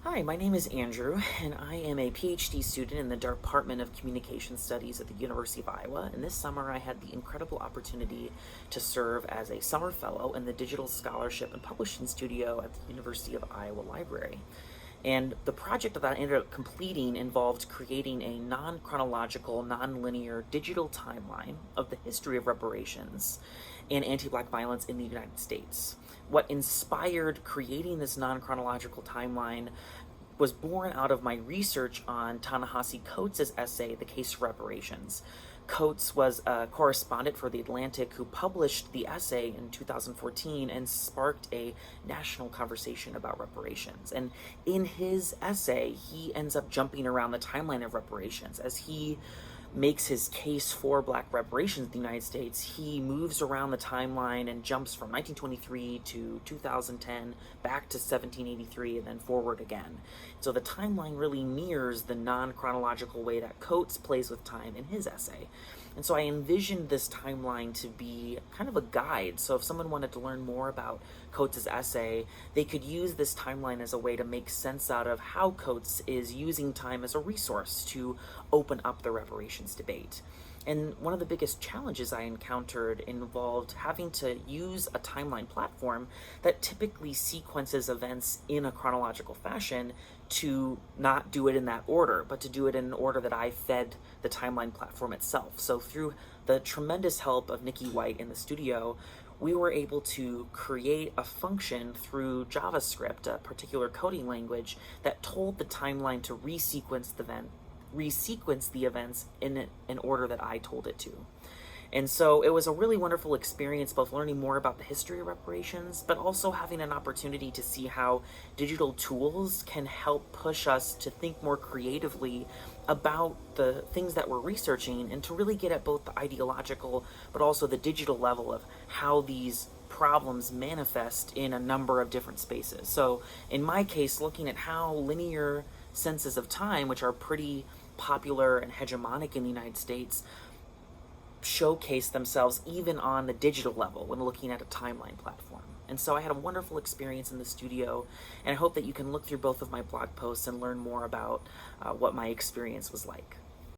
Hi, my name is Andrew, and I am a PhD student in the Department of Communication Studies at the University of Iowa. And this summer, I had the incredible opportunity to serve as a summer fellow in the Digital Scholarship and Publishing Studio at the University of Iowa Library. And the project that I ended up completing involved creating a non chronological, non linear digital timeline of the history of reparations and anti Black violence in the United States. What inspired creating this non chronological timeline was born out of my research on Ta-Nehisi Coates' essay, The Case for Reparations. Coates was a correspondent for The Atlantic who published the essay in 2014 and sparked a national conversation about reparations. And in his essay, he ends up jumping around the timeline of reparations as he makes his case for Black reparations in the United States. He moves around the timeline and jumps from 1923 to 2010, back to 1783, and then forward again. So the timeline really mirrors the non-chronological way that Coates plays with time in his essay. And so I envisioned this timeline to be kind of a guide. So if someone wanted to learn more about Coates' essay, they could use this timeline as a way to make sense out of how Coates is using time as a resource to open up the reparations debate. And one of the biggest challenges I encountered involved having to use a timeline platform that typically sequences events in a chronological fashion to not do it in that order, but to do it in an order that I fed the timeline platform itself. So through the tremendous help of Nikki White in the studio, we were able to create a function through JavaScript, a particular coding language, that told the timeline to resequence the events in an order that I told it to. And so it was a really wonderful experience, both learning more about the history of reparations, but also having an opportunity to see how digital tools can help push us to think more creatively about the things that we're researching and to really get at both the ideological but also the digital level of how these problems manifest in a number of different spaces. So in my case, looking at how linear senses of time, which are pretty popular and hegemonic in the United States, showcase themselves even on the digital level when looking at a timeline platform. And so I had a wonderful experience in the studio, and I hope that you can look through both of my blog posts and learn more about what my experience was like.